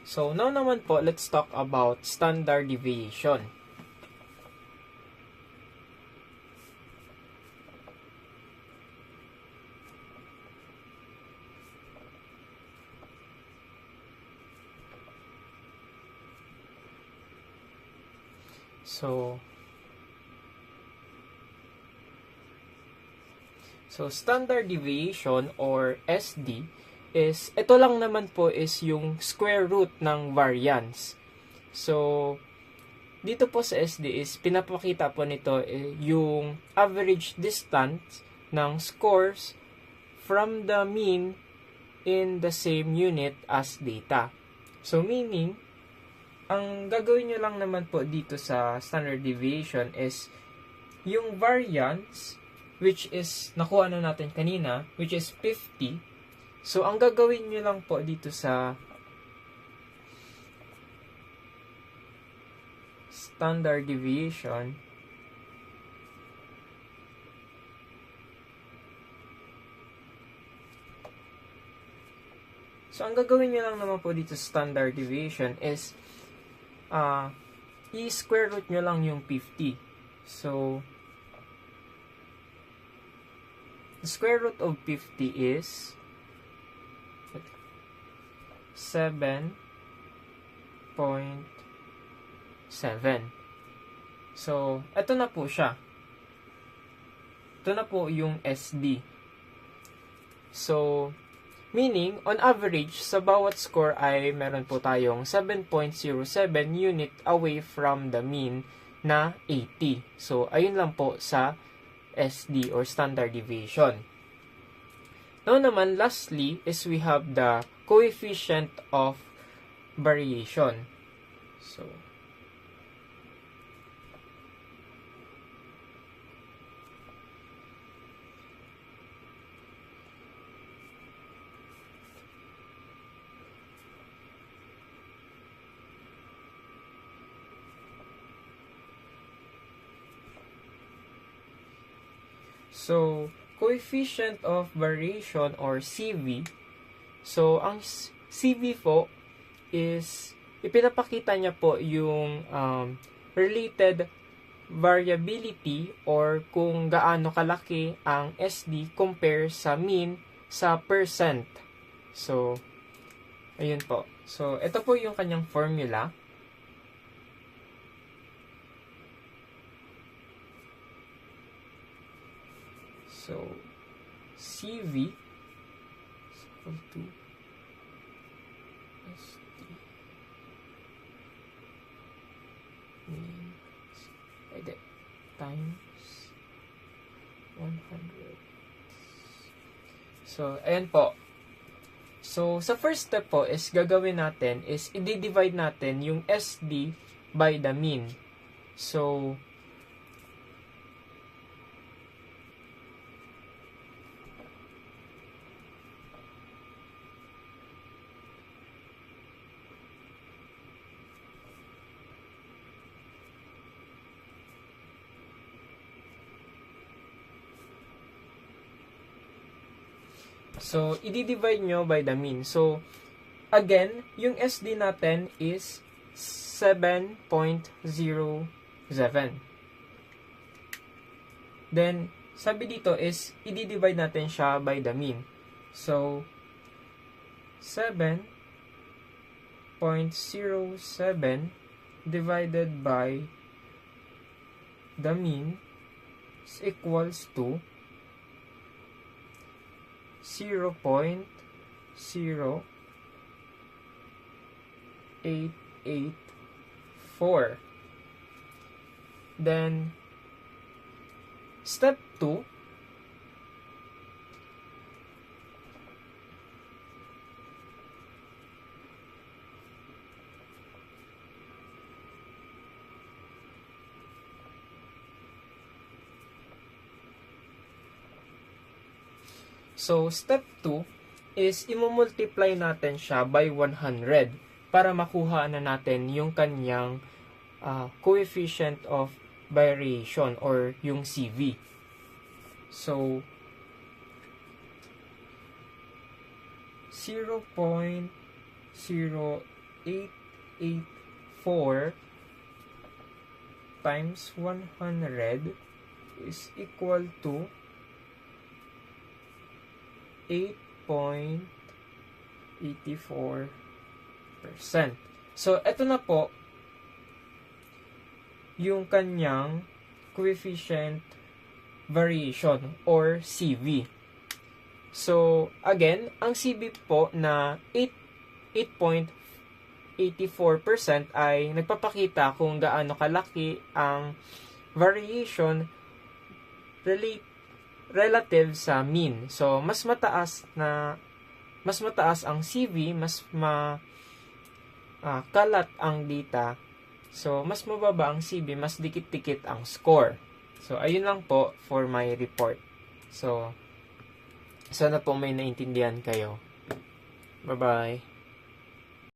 So, now naman po, let's talk about standard deviation. So standard deviation or SD is, ito lang naman po is yung square root ng variance. So, dito po sa SD is, pinapakita po nito yung average distance ng scores from the mean in the same unit as data. So, meaning, ang gagawin nyo lang naman po dito sa standard deviation is yung variance, which is nakuha na natin kanina, which is 50. So, ang gagawin nyo lang po dito sa standard deviation, so, ang gagawin nyo lang naman po dito sa standard deviation is i-square root nyo lang yung 50. So, the square root of 50 is 7.7. So, ito na po siya. Ito na po yung SD. So, meaning, on average, sa bawat score ay meron po tayong 7.07 unit away from the mean na 80. So, ayun lang po sa SD or standard deviation. Now naman, lastly, is we have the coefficient of variation. So, coefficient of variation or CV. So, ang CV po is, ipinapakita niya po yung related variability or kung gaano kalaki ang SD compare sa mean sa percent. So, ayun po. So, ito po yung kanyang formula. So, CV is equal to SD times 100. So, ayan po. So, sa first step po is gagawin natin is i-divide natin yung SD by the mean. So, i-divide nyo by the mean. So, again, yung SD natin is 7.07. Then, sabi dito is, i-divide natin siya by the mean. So, 7.07 divided by the mean is equals to 0.0884. Then, step 2, so, step 2 is i-multiply natin siya by 100 para makuha na natin yung kanyang coefficient of variation or yung CV. So, 0.0884 884 times 100 is equal to 8.84%. So, ito na po yung kanyang coefficient variation or CV. So, again, ang CV po na 8.84% ay nagpapakita kung gaano kalaki ang variation relative sa mean. So, mas mataas ang CV, mas kalat ang data. So, mas mababa ang CV, mas dikit-dikit ang score. So, ayun lang po for my report. So, sana po may naintindihan kayo. Bye-bye.